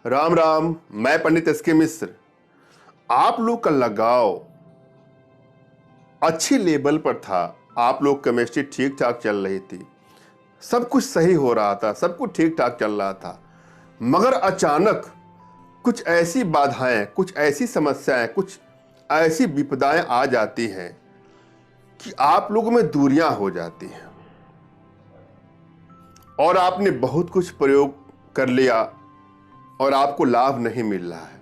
राम राम। मैं पंडित एस के मिश्र। आप लोग का लगाव अच्छी लेवल पर था। आप लोग केमिस्ट्री ठीक ठाक चल रही थी, सब कुछ सही हो रहा था, सब कुछ ठीक ठाक चल रहा था। मगर अचानक कुछ ऐसी बाधाएं, कुछ ऐसी समस्याएं, कुछ ऐसी विपदाएं आ जाती हैं कि आप लोगों में दूरियां हो जाती हैं और आपने बहुत कुछ प्रयोग कर लिया और आपको लाभ नहीं मिल रहा है।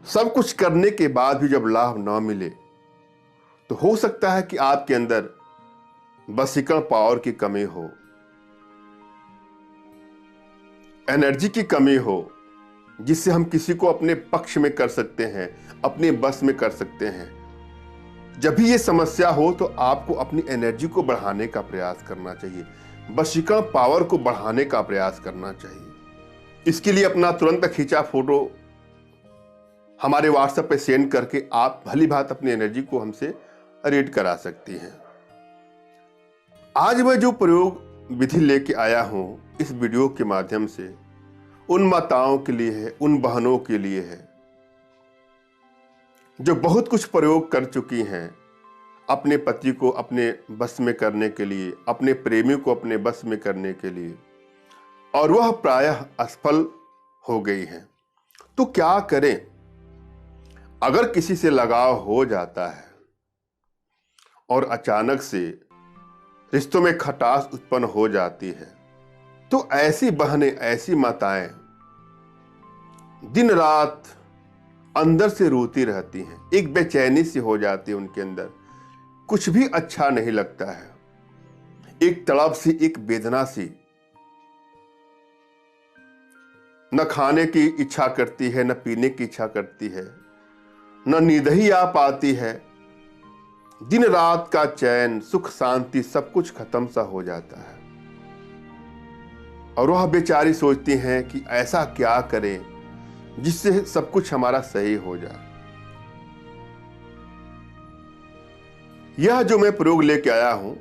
सब कुछ करने के बाद भी जब लाभ ना मिले तो हो सकता है कि आपके अंदर वशीकरण पावर की कमी हो, एनर्जी की कमी हो, जिससे हम किसी को अपने पक्ष में कर सकते हैं, अपने बस में कर सकते हैं। जब भी ये समस्या हो तो आपको अपनी एनर्जी को बढ़ाने का प्रयास करना चाहिए, वशीकरण पावर को बढ़ाने का प्रयास करना चाहिए। इसके लिए अपना तुरंत खींचा फोटो हमारे व्हाट्सएप पे सेंड करके आप भली भांति अपनी एनर्जी को हमसे रीड करा सकती हैं। आज मैं जो प्रयोग विधि लेके आया हूं इस वीडियो के माध्यम से उन माताओं के लिए है, उन बहनों के लिए है जो बहुत कुछ प्रयोग कर चुकी हैं अपने पति को अपने बस में करने के लिए, अपने प्रेमी को अपने बस में करने के लिए, और वह प्रायः असफल हो गई हैं। तो क्या करें? अगर किसी से लगाव हो जाता है और अचानक से रिश्तों में खटास उत्पन्न हो जाती है तो ऐसी बहनें, ऐसी माताएं दिन रात अंदर से रोती रहती हैं। एक बेचैनी सी हो जाती है उनके अंदर, कुछ भी अच्छा नहीं लगता है। एक तड़प सी, एक वेदना सी, न खाने की इच्छा करती है, न पीने की इच्छा करती है, न नींद ही आ पाती है। दिन रात का चैन, सुख, शांति सब कुछ खत्म सा हो जाता है और वह बेचारी सोचती हैं कि ऐसा क्या करें जिससे सब कुछ हमारा सही हो जाए। यह जो मैं प्रयोग लेके आया हूं,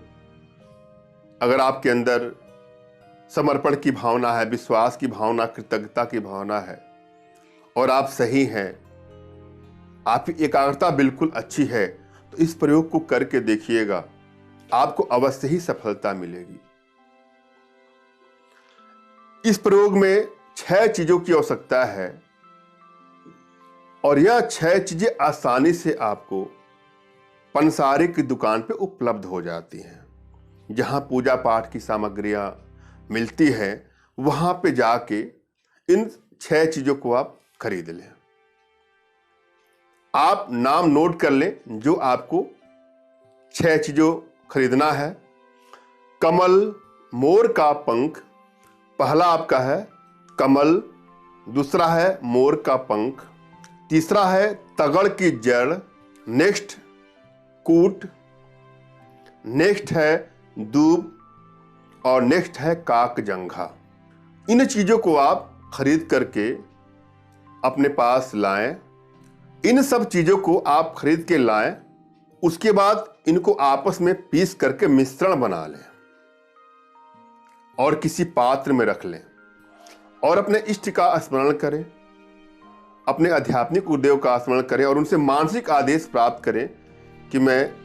अगर आपके अंदर समर्पण की भावना है, विश्वास की भावना, कृतज्ञता की भावना है और आप सही हैं, आपकी एकाग्रता बिल्कुल अच्छी है, तो इस प्रयोग को करके देखिएगा, आपको अवश्य ही सफलता मिलेगी। इस प्रयोग में 6 चीजों की आवश्यकता है और यह 6 चीजें आसानी से आपको पंसारी की दुकान पे उपलब्ध हो जाती हैं। जहां पूजा पाठ की सामग्रियां मिलती हैं वहां पे जाके इन 6 चीजों को आप खरीद लें। आप नाम नोट कर लें जो आपको 6 चीजों खरीदना है। कमल, मोर का पंख, पहला आपका है कमल, दूसरा है मोर का पंख, तीसरा है तगड़ की जड़, नेक्स्ट कूट, नेक्स्ट है दूब और नेक्स्ट है काकजंघा। इन चीजों को आप खरीद करके अपने पास लाएं। इन सब चीजों को आप खरीद के लाएं, उसके बाद इनको आपस में पीस करके मिश्रण बना लें और किसी पात्र में रख लें और अपने इष्ट का स्मरण करें, अपने आध्यात्मिक गुरुदेव का स्मरण करें और उनसे मानसिक आदेश प्राप्त करें कि मैं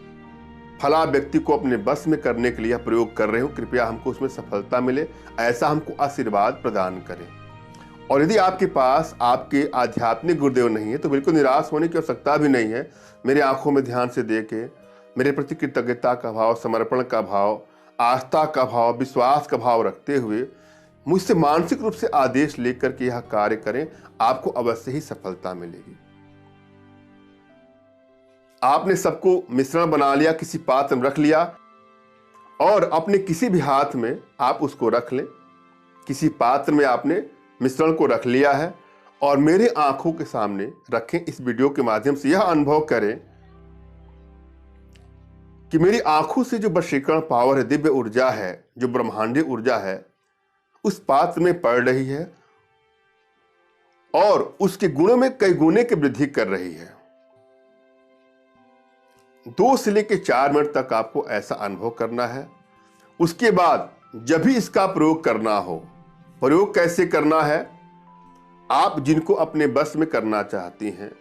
फला व्यक्ति को अपने बस में करने के लिए प्रयोग कर रहे हूं, कृपया हमको उसमें सफलता मिले, ऐसा हमको आशीर्वाद प्रदान करें। और यदि आपके पास आपके आध्यात्मिक गुरुदेव नहीं है तो बिल्कुल निराश होने की आवश्यकता भी नहीं है। मेरी आंखों में ध्यान से देके मेरे प्रति कृतज्ञता का भाव, समर्पण का भाव, आस्था का भाव, विश्वास का भाव रखते हुए मुझसे मानसिक रूप से आदेश लेकर के यह कार्य करें, आपको अवश्य ही सफलता मिलेगी। आपने सबको मिश्रण बना लिया, किसी पात्र में रख लिया और अपने किसी भी हाथ में आप उसको रख लें। किसी पात्र में आपने मिश्रण को रख लिया है और मेरे आंखों के सामने रखें। इस वीडियो के माध्यम से यह अनुभव करें कि मेरी आंखों से जो वशीकरण पावर है, दिव्य ऊर्जा है, जो ब्रह्मांडीय ऊर्जा है, उस पात्र में पड़ रही है और उसके गुणों में कई गुने की वृद्धि कर रही है। 2 से लेकर 4 मिनट तक आपको ऐसा अनुभव करना है। उसके बाद जब भी इसका प्रयोग करना हो, प्रयोग कैसे करना है आप जिनको अपने बस में करना चाहती हैं,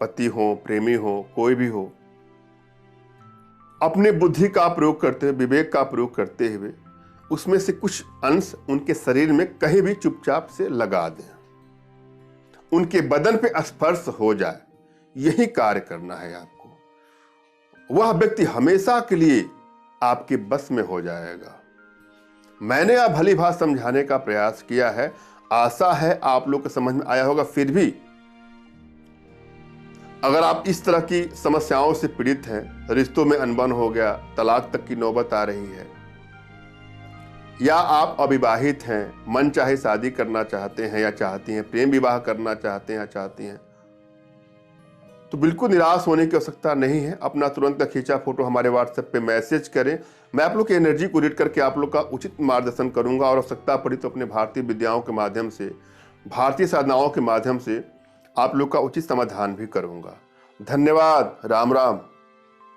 पति हो, प्रेमी हो, कोई भी हो, अपने बुद्धि का प्रयोग करते हुए, विवेक का प्रयोग करते हुए उसमें से कुछ अंश उनके शरीर में कहीं भी चुपचाप से लगा दें, उनके बदन पे स्पर्श हो जाए। यही कार्य करना है आपको। वह व्यक्ति हमेशा के लिए आपके बस में हो जाएगा। मैंने आप भली भांति समझाने का प्रयास किया है, आशा है आप लोग को समझ में आया होगा। फिर भी अगर आप इस तरह की समस्याओं से पीड़ित हैं, रिश्तों में अनबन हो गया, तलाक तक की नौबत आ रही है, या आप अविवाहित हैं, मन चाहे शादी करना चाहते हैं या चाहती हैं, प्रेम विवाह करना चाहते हैं या चाहती हैं, तो बिल्कुल निराश होने की आवश्यकता नहीं है। अपना तुरंत का खींचा फोटो हमारे व्हाट्सएप पे मैसेज करें। मैं आप लोग की एनर्जी को रीड करके आप लोग का उचित मार्गदर्शन करूंगा और आवश्यकता पड़ी तो अपने भारतीय विद्याओं के माध्यम से, भारतीय साधनाओं के माध्यम से आप लोग का उचित समाधान भी करूंगा। धन्यवाद। राम राम।